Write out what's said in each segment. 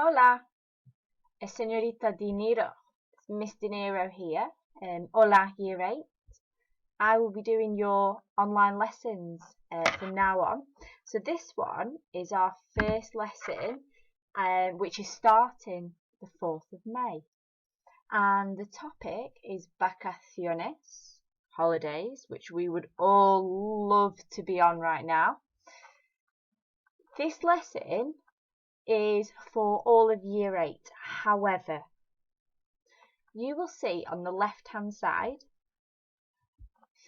Hola, es Señorita Dinero. It's Miss Dinero here. Hola, Year 8. I will be doing your online lessons from now on. So this one is our first lesson, which is starting the 4th of May. And the topic is Vacaciones, holidays, which we would all love to be on right now. This lesson is for all of Year 8. However, you will see on the left-hand side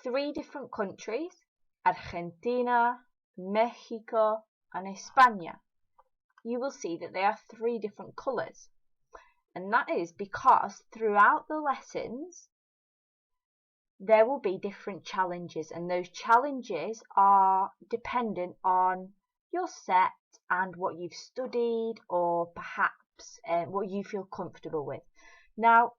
3 different countries: Argentina, Mexico, and España. You will see that they are 3 different colours. And that is because throughout the lessons, there will be different challenges. And those challenges are dependent on your set and what you've studied, or perhaps what you feel comfortable with. Now,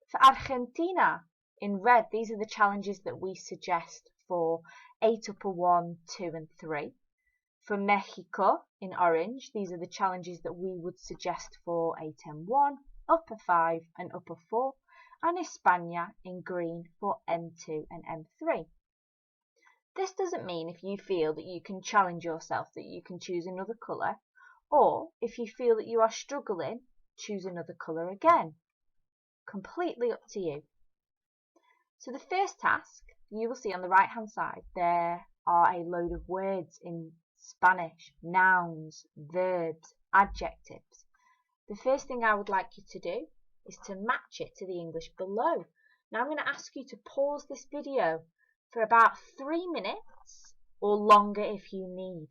for Argentina, in red, these are the challenges that we suggest for 8 upper 1, 2 and 3. For Mexico, in orange, these are the challenges that we would suggest for 8M1, upper 5 and upper 4. And España, in green, for M2 and M3. This doesn't mean if you feel that you can challenge yourself that you can choose another colour, or if you feel that you are struggling, choose another colour again. Completely up to you. So the first task, you will see on the right hand side, there are a load of words in Spanish: nouns, verbs, adjectives. The first thing I would like you to do is to match it to the English below. Now I'm going to ask you to pause this video for about 3 minutes or longer if you need.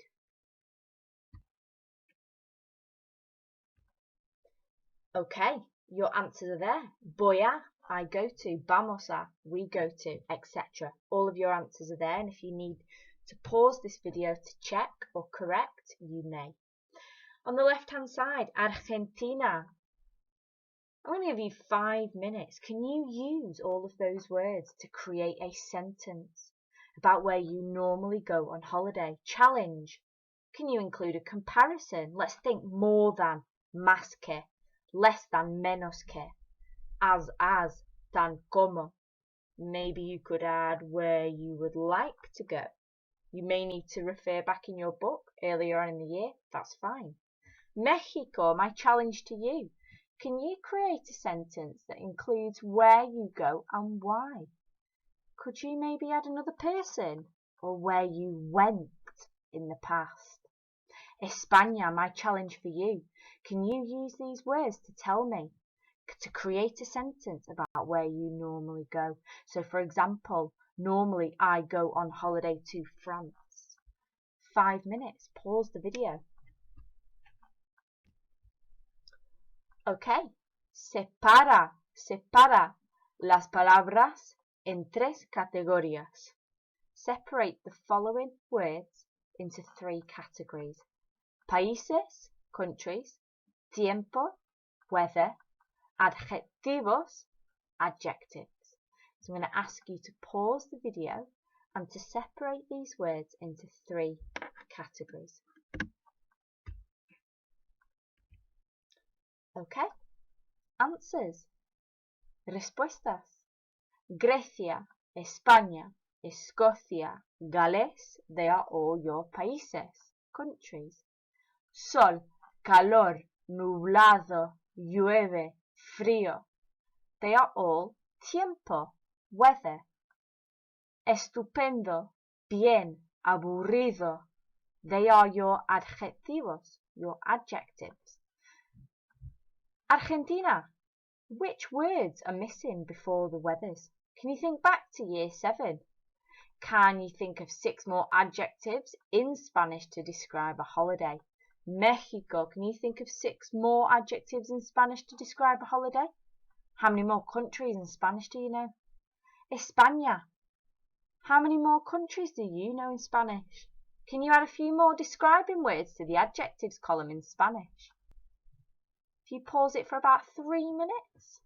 Okay, your answers are there. Voy a, I go to, vamos a, we go to, etc. All of your answers are there, and if you need to pause this video to check or correct, you may. On the left hand side, Argentina. I'm going to give you 5 minutes. Can you use all of those words to create a sentence about where you normally go on holiday? Challenge. Can you include a comparison? Let's think: more than, más que, less than, menos que, as, tan como. Maybe you could add where you would like to go. You may need to refer back in your book earlier on in the year. That's fine. Mexico, my challenge to you. Can you create a sentence that includes where you go and why? Could you maybe add another person, or where you went in the past? España, my challenge for you. Can you use these words to tell me, to create a sentence about where you normally go? So for example, normally I go on holiday to France. 5 minutes, pause the video. Okay, separa las palabras en 3 categorías. Separate the following words into 3 categories: países, countries; tiempo, weather; adjetivos, adjectives. So I'm going to ask you to pause the video and to separate these words into 3 categories. Okay, answers. Respuestas: Grecia, España, Escocia, Gales. They are all your países, countries. Sol, calor, nublado, llueve, frío. They are all tiempo, weather. Estupendo, bien, aburrido. They are your adjetivos, your adjectives. Argentina. Which words are missing before the weathers? Can you think back to year 7? Can you think of 6 more adjectives in Spanish to describe a holiday? Mexico. Can you think of 6 more adjectives in Spanish to describe a holiday? How many more countries in Spanish do you know? España. How many more countries do you know in Spanish? Can you add a few more describing words to the adjectives column in Spanish? If you pause it for about 3 minutes,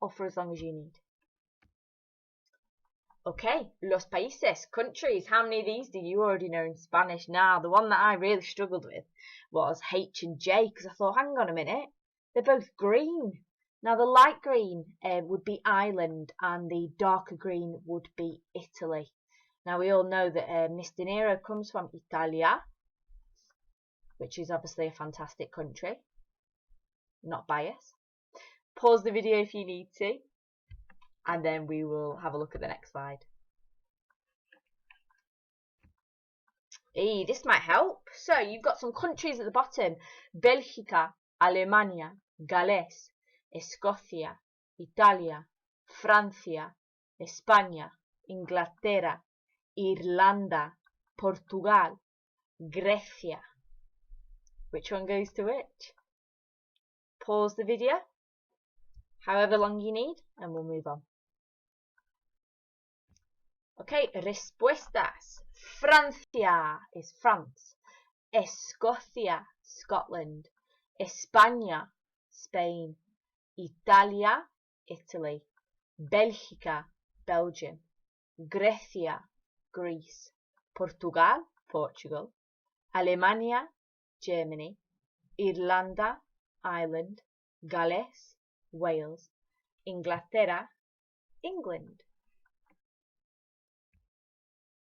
or for as long as you need. Okay, los países, countries. How many of these do you already know in Spanish? Now, the one that I really struggled with was H and J, because I thought, hang on a minute, they're both green. Now, the light green would be Ireland, and the darker green would be Italy. Now, we all know that Mr. Nero comes from Italia, which is obviously a fantastic country. Not biased. Pause the video if you need to, and then we will have a look at the next slide. This might help. So you've got some countries at the bottom: Bélgica, Alemania, Gales, Escocia, Italia, Francia, España, Inglaterra, Irlanda, Portugal, Grecia. Which one goes to which? Pause the video, however long you need, and we'll move on. Okay, respuestas. Francia is France. Escocia, Scotland. España, Spain. Italia, Italy. Bélgica, Belgium. Grecia, Greece. Portugal, Portugal. Alemania, Germany. Irlanda, Ireland. Gales, Wales. Inglaterra, England.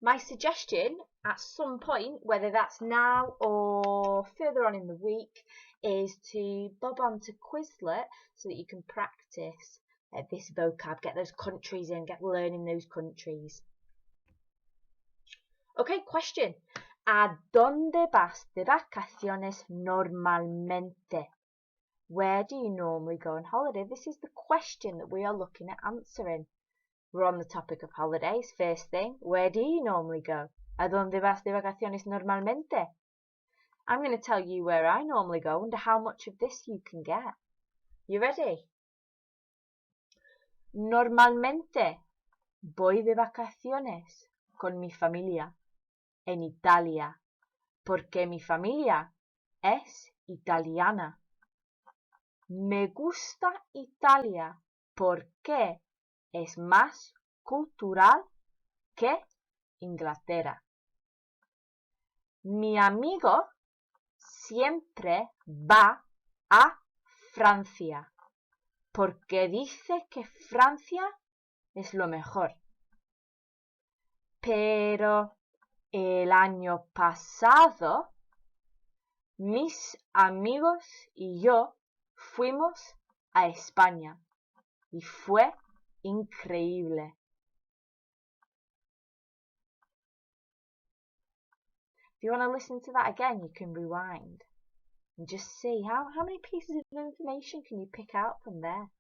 My suggestion at some point, whether that's now or further on in the week, is to bob on to Quizlet so that you can practice this vocab, get those countries in, get learning those countries. Okay, question. ¿Adónde vas de vacaciones normalmente? Where do you normally go on holiday? This is the question that we are looking at answering. We're on the topic of holidays. First thing, where do you normally go? ¿Adónde vas de vacaciones normalmente? I'm going to tell you where I normally go and how much of this you can get. You ready? Normalmente voy de vacaciones con mi familia en Italia, porque mi familia es italiana. Me gusta Italia porque es más cultural que Inglaterra. Mi amigo siempre va a Francia porque dice que Francia es lo mejor. Pero el año pasado mis amigos y yo fuimos a España y fue increíble. If you want to listen to that again, you can rewind and just see how many pieces of information can you pick out from there.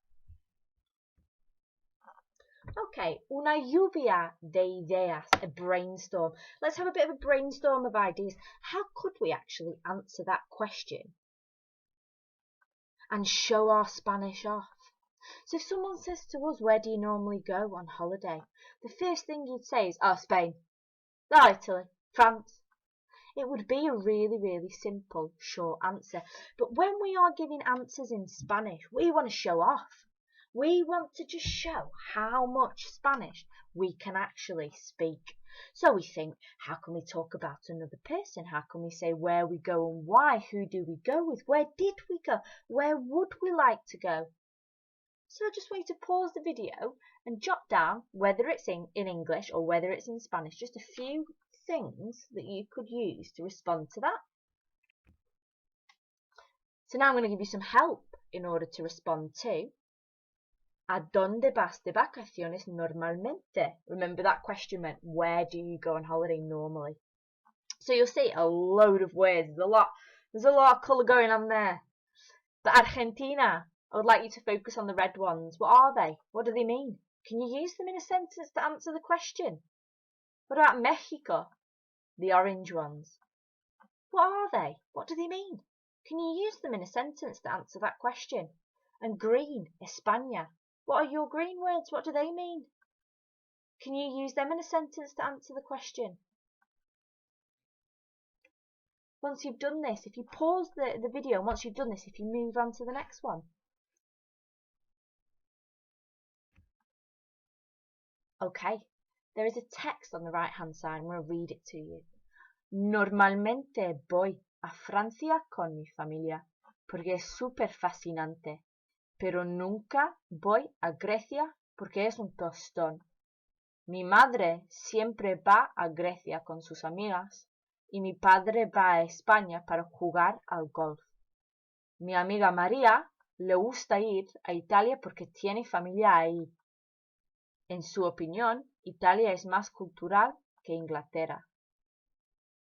Okay, una lluvia de ideas, a brainstorm. Let's have a bit of a brainstorm of ideas. How could we actually answer that question and show our Spanish off? So if someone says to us, where do you normally go on holiday? The first thing you'd say is, oh, Spain, oh, Italy, France. It would be a really, really simple, short answer. But when we are giving answers in Spanish, we want to show off. We want to just show how much Spanish we can actually speak. So we think, how can we talk about another person? How can we say where we go and why? Who do we go with? Where did we go? Where would we like to go? So I just want you to pause the video and jot down, whether it's in English or whether it's in Spanish, just a few things that you could use to respond to that. So now I'm going to give you some help in order to respond to ¿Adónde vas de vacaciones normalmente? Remember that question meant where do you go on holiday normally? So you'll see a load of words. There's a lot of colour going on there. But Argentina, I would like you to focus on the red ones. What are they? What do they mean? Can you use them in a sentence to answer the question? What about Mexico? The orange ones. What are they? What do they mean? Can you use them in a sentence to answer that question? And green, España. What are your green words? What do they mean? Can you use them in a sentence to answer the question? Once you've done this, if you pause the video, and once you've done this, if you move on to the next one. Okay, There is a text on the right-hand side. I'm going to read it to you. Normalmente voy a Francia con mi familia porque es súper fascinante, pero nunca voy a Grecia porque es un tostón. Mi madre siempre va a Grecia con sus amigas y mi padre va a España para jugar al golf. Mi amiga María le gusta ir a Italia porque tiene familia ahí. En su opinión, Italia es más cultural que Inglaterra.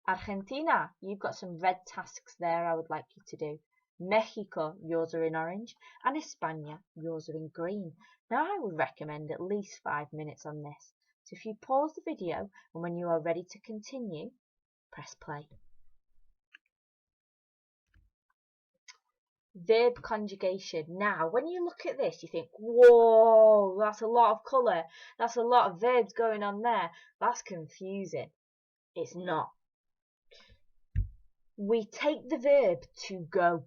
Argentina, you've got some red tasks there I would like you to do. Mexico, yours are in orange, and España, yours are in green. Now I would recommend at least 5 minutes on this. So if you pause the video and when you are ready to continue, press play. Verb conjugation. Now, when you look at this, you think, whoa, that's a lot of colour. That's a lot of verbs going on there. That's confusing. It's not. We take the verb to go.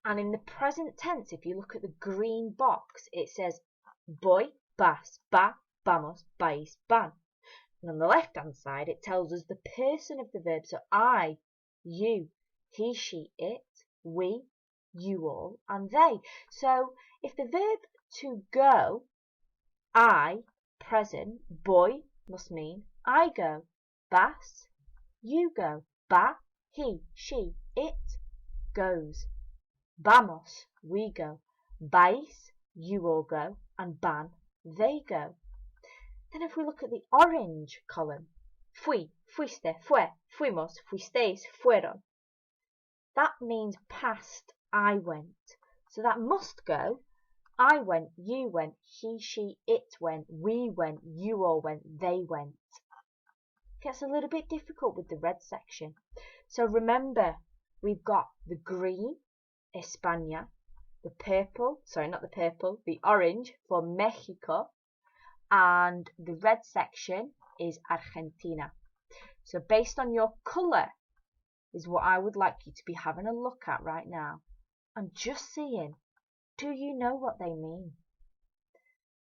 And in the present tense, if you look at the green box, it says voy, vas, va, vamos, vais, van. And on the left-hand side, it tells us the person of the verb. So I, you, he, she, it, we, you all, and they. So if the verb to go, I, present, voy must mean I go. Vas, you go. Va, he, she, it goes. Vamos, we go. Vais, you all go. And van, they go. Then if we look at the orange column, fui, fuiste, fue, fuimos, fuisteis, fueron. That means past I went. So that must go. I went, you went, he, she, it went, we went, you all went, they went. Gets a little bit difficult with the red section. So remember, we've got the green, España, the purple, sorry, not the purple, the orange for Mexico, and the red section is Argentina. So based on your colour is what I would like you to be having a look at right now and just seeing, do you know what they mean?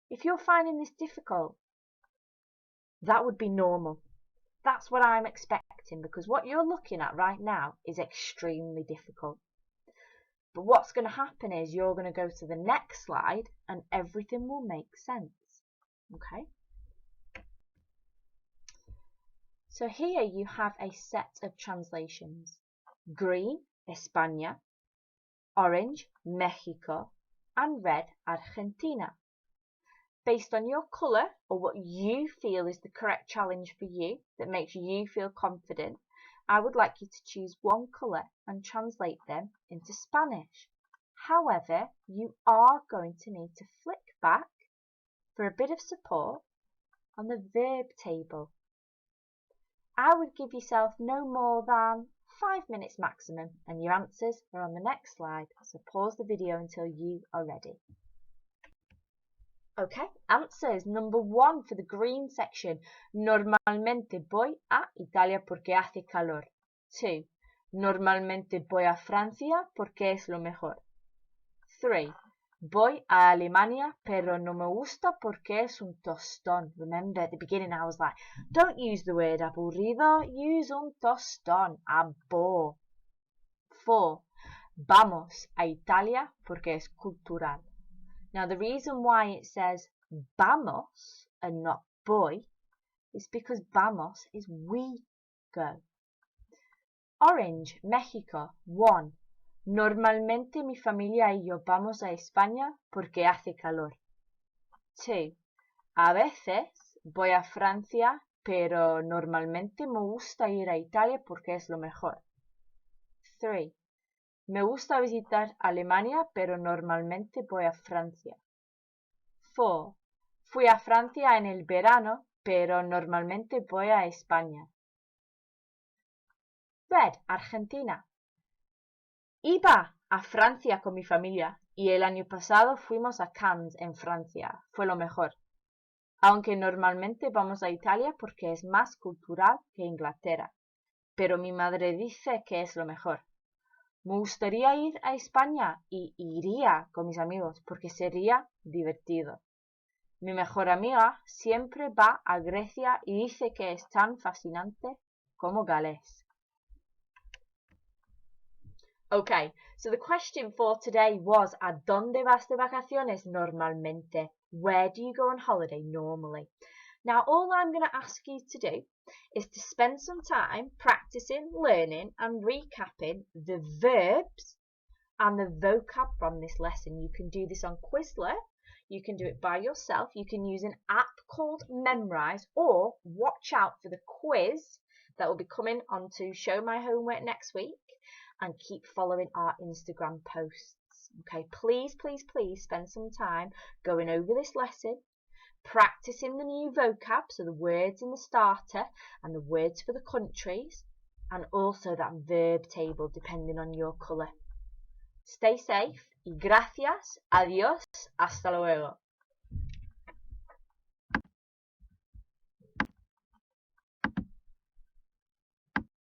If you're finding this difficult, that would be normal. That's what I'm expecting, because what you're looking at right now is extremely difficult. But what's going to happen is you're going to go to the next slide and everything will make sense. Okay? So here you have a set of translations. Green, España, orange, Mexico, and red, Argentina. Based on your colour or what you feel is the correct challenge for you that makes you feel confident, I would like you to choose one colour and translate them into Spanish. However, you are going to need to flick back for a bit of support on the verb table. I would give yourself no more than 5 minutes maximum, and your answers are on the next slide, so pause the video until you are ready. Okay, answers. Number 1 for the green section. Normalmente voy a Italia porque hace calor. 2. Normalmente voy a Francia porque es lo mejor. 3. Voy a Alemania pero no me gusta porque es un tostón. Remember at the beginning I was like, don't use the word aburrido, use un tostón. A bore. 4. Vamos a Italia porque es cultural. Now the reason why it says vamos and not voy is because vamos is we go. Orange, Mexico. 1. Normalmente mi familia y yo vamos a España porque hace calor. 2. A veces voy a Francia, pero normalmente me gusta ir a Italia porque es lo mejor. 3. Me gusta visitar Alemania, pero normalmente voy a Francia. 4. Fui a Francia en el verano, pero normalmente voy a España. Red, Argentina. Iba a Francia con mi familia y el año pasado fuimos a Cannes en Francia. Fue lo mejor. Aunque normalmente vamos a Italia porque es más cultural que Inglaterra. Pero mi madre dice que es lo mejor. Me gustaría ir a España y iría con mis amigos porque sería divertido. Mi mejor amiga siempre va a Grecia y dice que es tan fascinante como Gales. Okay, so the question for today was Adónde vas de vacaciones normalmente? Where do you go on holiday normally? Now, all I'm going to ask you to do is to spend some time practicing, learning and recapping the verbs and the vocab from this lesson. You can do this on Quizlet, you can do it by yourself, you can use an app called Memrise, or watch out for the quiz that will be coming onto Show My Homework next week, and keep following our Instagram posts. Okay, please, please, please spend some time going over this lesson, practicing the new vocab, so the words in the starter and the words for the countries, and also that verb table depending on your colour. Stay safe y gracias, adiós, hasta luego.